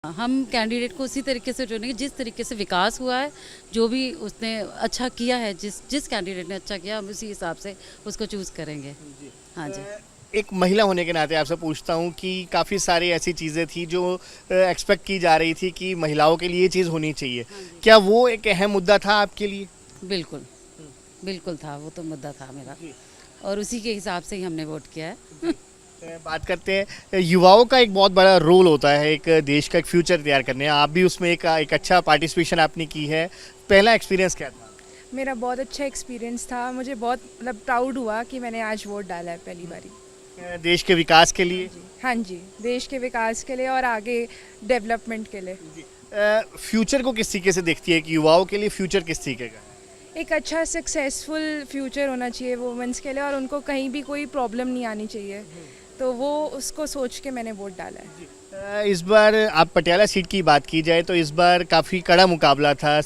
हम कैंडिडेट को उसी तरीके से चुनेंगे जिस तरीके से विकास हुआ है, जो भी उसने अच्छा किया है, जिस जिस कैंडिडेट ने अच्छा किया हम उसी हिसाब से उसको चूज़ करेंगे। हाँ जी। एक महिला होने के नाते आपसे पूछता हूँ कि काफ़ी सारी ऐसी चीज़ें थी जो एक्सपेक्ट की जा रही थी कि महिलाओं के लिए ये चीज़ होनी चाहिए। क्या वो एक अहम मुद्दा था आपके लिए? बिल्कुल, बिल्कुल था, वो तो मुद्दा था मेरा और उसी के हिसाब से ही हमने वोट किया है। बात करते हैं, युवाओं का एक बहुत बड़ा रोल होता है एक देश का एक फ्यूचर तैयार करने। आप भी उसमें एक अच्छा पार्टिसिपेशन आपने की है। पहला एक्सपीरियंस क्या था? मेरा बहुत अच्छा एक्सपीरियंस था। मुझे बहुत प्राउड हुआ कि मैंने आज वोट डाला है पहली बारी। देश के विकास के लिए? हाँ जी, देश के विकास के लिए और आगे डेवलपमेंट के लिए। फ्यूचर को किस तरीके से देखती है कि युवाओं के लिए फ्यूचर किस तरीके का है? एक अच्छा सक्सेसफुल फ्यूचर होना चाहिए वुमेंस के लिए और उनको कहीं भी कोई प्रॉब्लम नहीं आनी चाहिए, तो वो उसको सोच के मैंने वोट डाला है। इस बार आप पटियाला सीट की बात की जाए तो इस बार काफ़ी कड़ा मुकाबला था।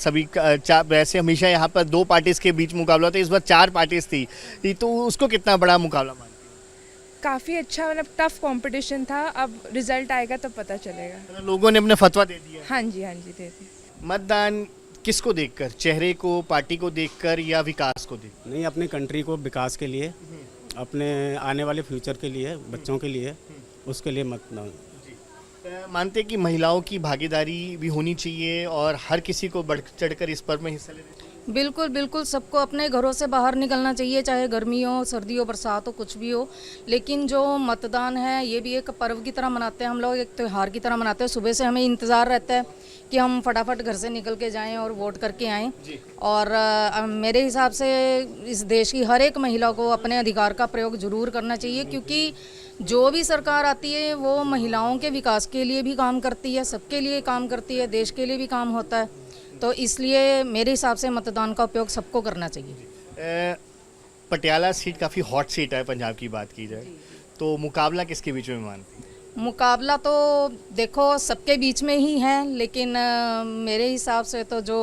वैसे हमेशा यहाँ पर दो पार्टीज़ के बीच मुकाबला होता है, इस बार चार पार्टीज़ थी, तो उसको कितना बड़ा मुकाबला मानते काफ़ी अच्छा टफ कंपटीशन था। अब रिजल्ट आएगा तब पता चलेगा। हैं? लोगों ने अपना फतवा दे दिया। हाँ जी, हाँ जी, दे दी। मतदान किसको देखकर? चेहरे को, पार्टी को देखकर या विकास को देख? नहीं, अपनी कंट्री को विकास के लिए, अपने आने वाले फ्यूचर के लिए, बच्चों के लिए, उसके लिए मतदान। मानते हैं कि महिलाओं की भागीदारी भी होनी चाहिए और हर किसी को बढ़ चढ़कर इस पर्व में हिस्सा लेना चाहिए। बिल्कुल बिल्कुल, सबको अपने घरों से बाहर निकलना चाहिए, चाहे गर्मी हो, सर्दी हो, बरसात हो, कुछ भी हो। लेकिन जो मतदान है ये भी एक पर्व की तरह मनाते हैं हम लोग, एक त्यौहार की तरह मनाते हैं। सुबह से हमें इंतज़ार रहता है कि हम फटाफट घर से निकल के जाएं और वोट करके आएं। और मेरे हिसाब से इस देश की हर एक महिला को अपने अधिकार का प्रयोग जरूर करना चाहिए, क्योंकि जो भी सरकार आती है वो महिलाओं के विकास के लिए भी काम करती है, सबके लिए काम करती है, देश के लिए भी काम होता है। तो इसलिए मेरे हिसाब से मतदान का उपयोग सबको करना चाहिए। पटियाला सीट काफ़ी हॉट सीट है पंजाब की बात की जाए तो मुकाबला किसके बीच में मानती हैं? मुकाबला तो देखो सबके बीच में ही है, लेकिन मेरे हिसाब से तो जो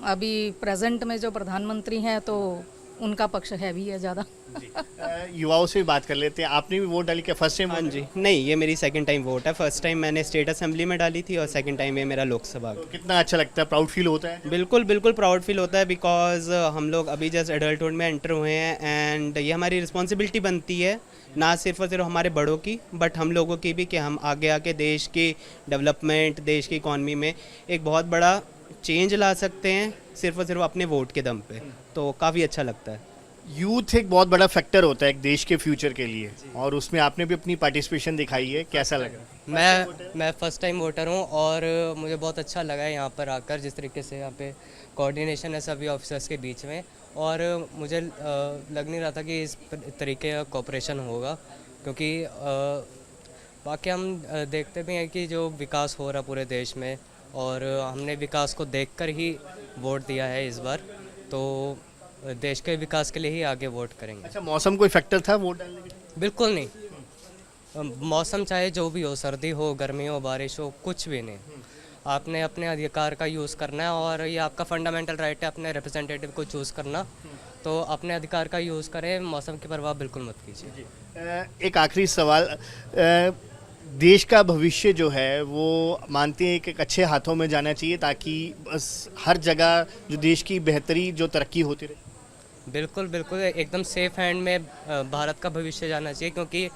अभी प्रेजेंट में जो प्रधानमंत्री हैं तो उनका पक्ष है भी है ज़्यादा। युवाओं से भी बात कर लेते हैं। आपने भी वोट डाली क्या? First time? हाँ जी, नहीं ये मेरी सेकंड टाइम वोट है। फर्स्ट टाइम मैंने स्टेट असेंबली में डाली थी और सेकंड टाइम ये मेरा लोकसभा। तो कितना अच्छा लगता है, प्राउड फील होता है? बिल्कुल बिल्कुल प्राउड फील होता है, बिकॉज हम लोग अभी जस्ट एडल्टहुड में एंटर हुए हैं एंड ये हमारी रिस्पॉन्सिबिलिटी बनती है, ना सिर्फ और सिर्फ हमारे बड़ों की बट हम लोगों की भी, कि हम आगे आके देश की डेवलपमेंट, देश की इकॉनमी में एक बहुत बड़ा चेंज ला सकते हैं सिर्फ और सिर्फ अपने वोट के दम पे। तो काफ़ी अच्छा लगता है। यूथ एक बहुत बड़ा फैक्टर होता है एक देश के फ्यूचर के लिए और उसमें आपने भी अपनी पार्टिसिपेशन दिखाई है। कैसा लगा? मैं फ़र्स्ट टाइम वोटर हूँ और मुझे बहुत अच्छा लगा है यहाँ पर आकर, जिस तरीके से यहाँ पे कोऑर्डिनेशन है सभी ऑफिसर्स के बीच में। और मुझे लग नहीं रहा था कि इस तरीके का कोऑपरेशन होगा, क्योंकि बाकी हम देखते भी हैं कि जो विकास हो रहा पूरे देश में और हमने विकास को देखकर ही वोट दिया है इस बार, तो देश के विकास के लिए ही आगे वोट करेंगे। अच्छा, मौसम कोई फैक्टर था वोट डालने के? बिल्कुल नहीं, मौसम चाहे जो भी हो, सर्दी हो, गर्मी हो, बारिश हो, कुछ भी नहीं, आपने अपने अधिकार का यूज़ करना है और ये आपका फंडामेंटल राइट है अपने रिप्रेजेंटेटिव को चूज़ करना। तो अपने अधिकार का यूज़ करें, मौसम की परवाह बिल्कुल मत कीजिए। एक आखिरी सवाल, देश का भविष्य जो है वो मानते हैं कि एक अच्छे हाथों में जाना चाहिए ताकि बस हर जगह जो देश की बेहतरी, जो तरक्की होती रहे। बिल्कुल बिल्कुल, एकदम सेफ हैंड में भारत का भविष्य जाना चाहिए, क्योंकि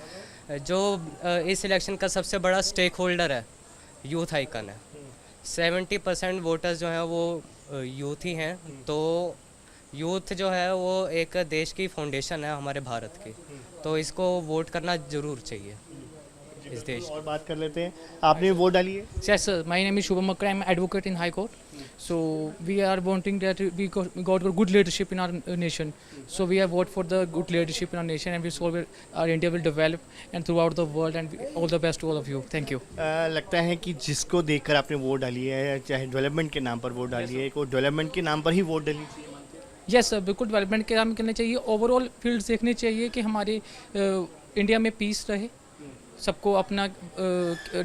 जो इस इलेक्शन का सबसे बड़ा स्टेक होल्डर है यूथ आइकन है। 70% वोटर्स जो हैं वो यूथ ही हैं। तो यूथ जो है वो एक देश की फाउंडेशन है हमारे भारत की, तो इसको वोट करना ज़रूर चाहिए इस देश। और बात कर लेते हैं, आपने वोट डाली है? Yes, sir. My name is Shubham Makra. I'm an advocate in High Court. So we are wanting that we got good leadership in our nation. So we have voted for the good leadership in our nation, and we so our India will develop and throughout the world. And all the best to all of you. Thank you. लगता है कि जिसको देखकर आपने vote डाली है, चाहे development के नाम पर वोट डाली है, को डेवलपमेंट के नाम पर ही वोट डाली चाहिए। Yes, sir. बिल्कुल डेवलपमेंट के काम करने चाहिए। ओवरऑल फील्ड्स देखने चाहिए कि हमारे इंडिया में पीस रहे, सबको अपना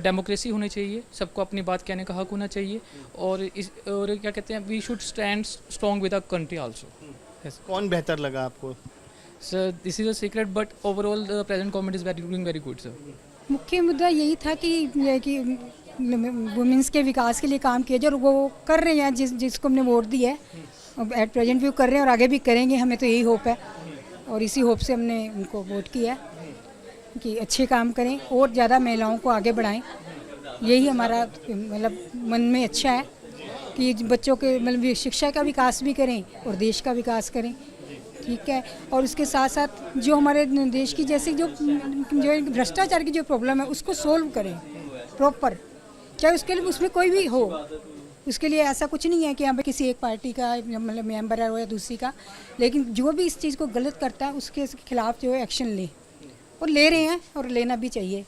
डेमोक्रेसी होनी चाहिए, सबको अपनी बात कहने का हक होना चाहिए और क्या कहते हैं, we should stand strong with our country also. कौन बेहतर लगा आपको? Sir this is a secret but overall the present government is doing very good sir. मुख्य मुद्दा यही था कि वुमेंस के विकास के लिए काम किया जो वो कर रहे हैं, जिसको हमने वोट दिया है एट प्रेजेंट भी वो कर रहे हैं और आगे भी करेंगे, हमें तो यही होप है और इसी होप से हमने उनको वोट किया है कि अच्छे काम करें और ज़्यादा महिलाओं को आगे बढ़ाएं। यही हमारा मतलब मन में अच्छा है कि बच्चों के मतलब शिक्षा का विकास भी करें और देश का विकास करें, ठीक है। और उसके साथ साथ जो हमारे देश की जैसे जो भ्रष्टाचार की जो प्रॉब्लम है उसको सोल्व करें प्रॉपर, चाहे उसके लिए उसमें कोई भी हो। उसके लिए ऐसा कुछ नहीं है कि यहाँ पे किसी एक पार्टी का मतलब मेंबर है या दूसरी का, लेकिन जो भी इस चीज़ को गलत करता है उसके खिलाफ जो है एक्शन ले और ले रहे हैं और लेना भी चाहिए।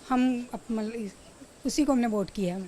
हम मतलब उसी को हमने वोट किया है।